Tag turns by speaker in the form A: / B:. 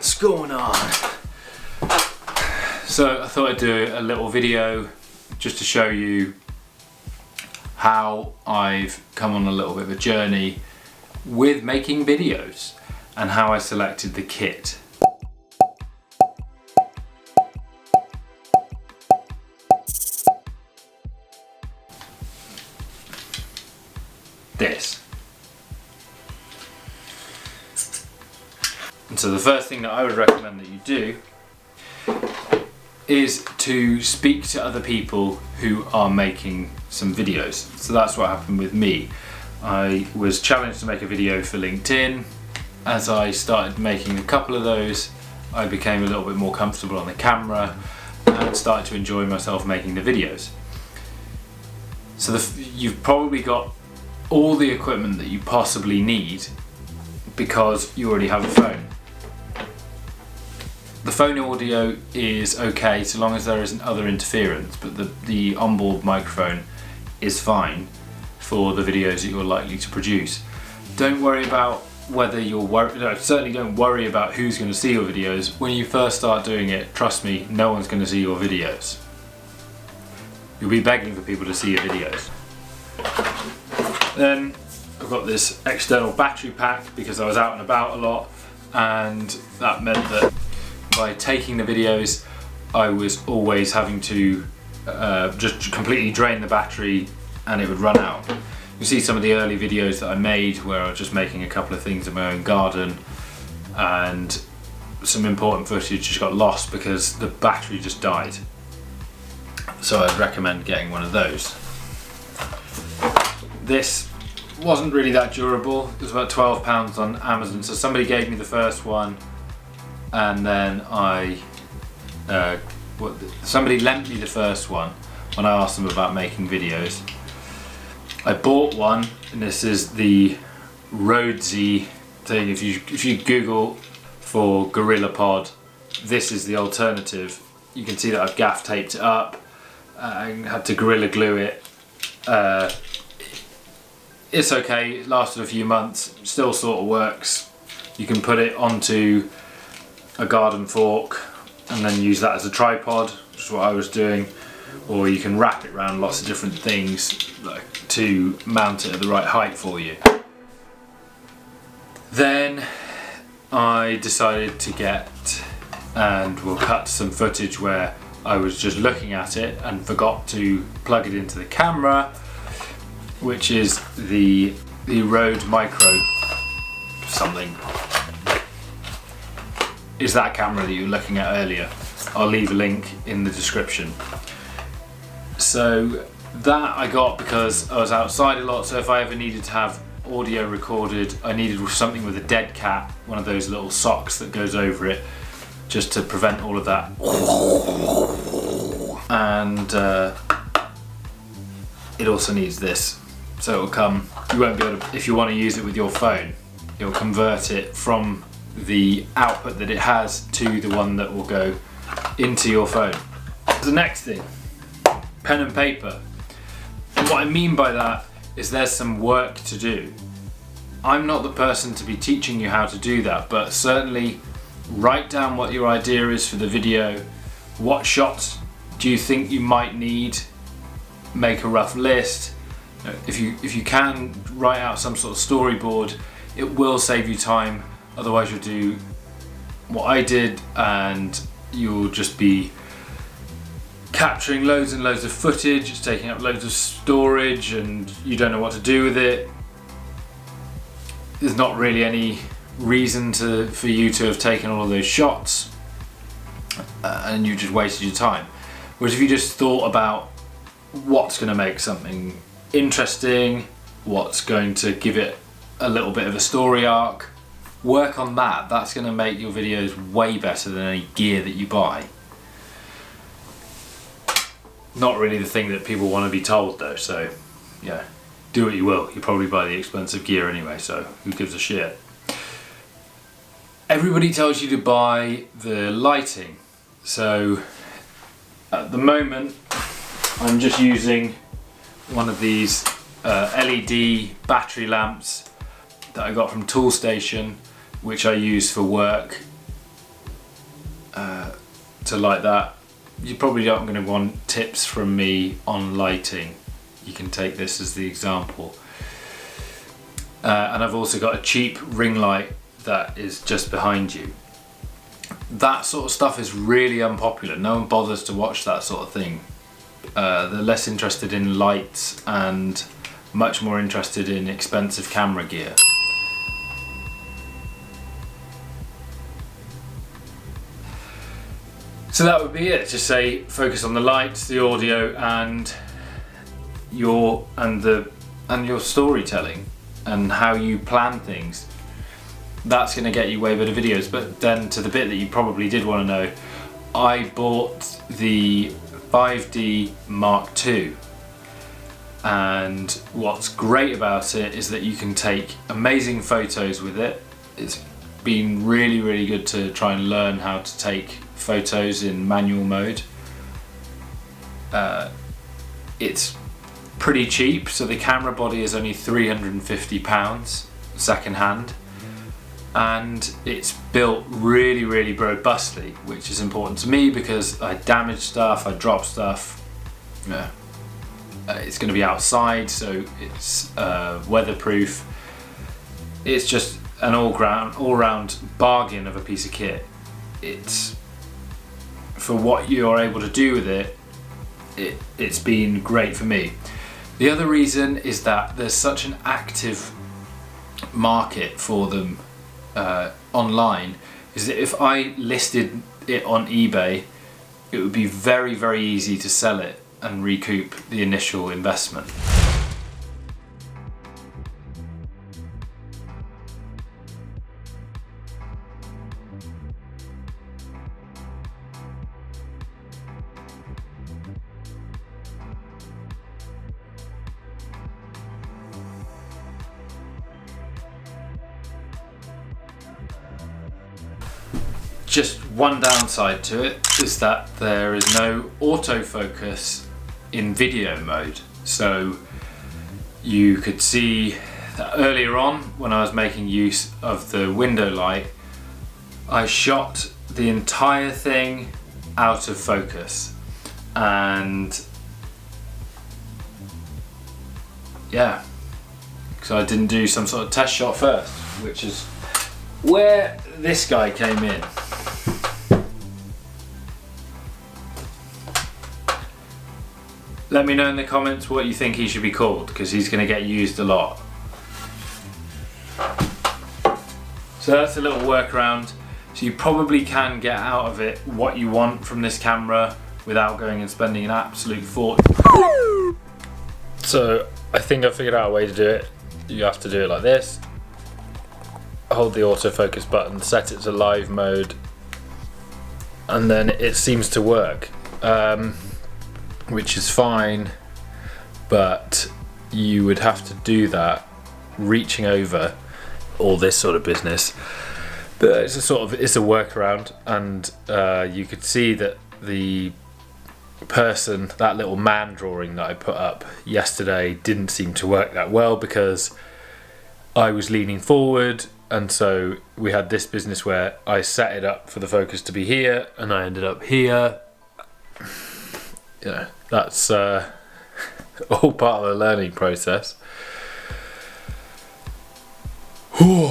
A: What's going on? So I thought I'd do a little video just to show you how I've come on a little bit of a journey with making videos and how I selected the kit. This. And so the first thing that I would recommend that you do is to speak to other people who are making some videos. So that's what happened with me. I was challenged to make a video for LinkedIn. As I started making a couple of those, I became a little bit more comfortable on the camera and started to enjoy myself making the videos. So you've probably got all the equipment that you possibly need because you already have a phone. The phone audio is okay so long as there isn't other interference, but the onboard microphone is fine for the videos that you're likely to produce. Don't worry about whether certainly don't worry about who's going to see your videos. When you first start doing it, trust me, no one's going to see your videos. You'll be begging for people to see your videos. Then I've got this external battery pack because I was out and about a lot, and that meant that by taking the videos I was always having to just completely drain the battery and it would run out. You see some of the early videos that I made where I was just making a couple of things in my own garden, and some important footage just got lost because the battery just died. So I'd recommend getting one of those. This wasn't really that durable. It was about £12 on Amazon. So somebody gave me the first one, and then somebody lent me the first one when I asked them about making videos. I bought one, and this is the Rhodesy thing. If you Google for GorillaPod, this is the alternative. You can see that I've gaff taped it up. I had to Gorilla Glue it. It's okay, it lasted a few months, still sort of works. You can put it onto a garden fork and then use that as a tripod, which is what I was doing, or you can wrap it around lots of different things to mount it at the right height for you. Then I decided to and we'll cut some footage where I was just looking at it and forgot to plug it into the camera, which is the Rode Micro something. Is that camera that you were looking at earlier. I'll leave a link in the description. So that I got because I was outside a lot, so if I ever needed to have audio recorded, I needed something with a dead cat, one of those little socks that goes over it, just to prevent all of that. And it also needs this. So it'll come, you won't be able to, if you want to use it with your phone, it'll convert it from the output that it has to the one that will go into your phone. The next thing, pen and paper. And what I mean by that is there's some work to do. I'm not the person to be teaching you how to do that, but certainly write down what your idea is for the video. What shots do you think you might need? Make a rough list. If you can write out some sort of storyboard, it will save you time. Otherwise you'll do what I did and you'll just be capturing loads and loads of footage. It's taking up loads of storage and you don't know what to do with it. There's not really any reason for you to have taken all of those shots, and you just wasted your time. Whereas if you just thought about what's going to make something interesting, what's going to give it a little bit of a story arc, work on that. That's going to make your videos way better than any gear that you buy. Not really the thing that people want to be told though, so yeah, do what you will. You probably buy the expensive gear anyway, so who gives a shit? Everybody tells you to buy the lighting, so at the moment I'm just using one of these LED battery lamps that I got from Toolstation, which I use for work. to light that. You probably aren't going to want tips from me on lighting. You can take this as the example. And I've also got a cheap ring light that is just behind you. That sort of stuff is really unpopular. No one bothers to watch that sort of thing. They're less interested in lights and much more interested in expensive camera gear. So that would be it. Just say focus on the lights, the audio, and your storytelling and how you plan things. That's going to get you way better videos. But then to the bit that you probably did want to know, I bought the 5D Mark II, and what's great about it is that you can take amazing photos with it. It's been really good to try and learn how to take photos in manual mode. It's pretty cheap, so the camera body is only £350 second hand, and it's built really robustly, which is important to me because I damage stuff, I drop stuff. It's going to be outside, so it's weatherproof. It's just an all-round bargain of a piece of kit. It's, for what you're able to do with it, it's been great for me. The other reason is that there's such an active market for them online, is that if I listed it on eBay, it would be very easy to sell it and recoup the initial investment. Just one downside to it is that there is no autofocus in video mode. So you could see that earlier on when I was making use of the window light, I shot the entire thing out of focus, and yeah, so I didn't do some sort of test shot first, which is where this guy came in. Let me know in the comments what you think he should be called, because he's going to get used a lot. So that's a little workaround. So you probably can get out of it what you want from this camera without going and spending an absolute fortune. So I think I figured out a way to do it. You have to do it like this. Hold the autofocus button, set it to live mode, and then it seems to work. Which is fine, but you would have to do that reaching over all this sort of business. But it's a workaround, and you could see that the person, that little man drawing that I put up yesterday, didn't seem to work that well because I was leaning forward, and so we had this business where I set it up for the focus to be here and I ended up here. Yeah, that's all part of the learning process. Whew.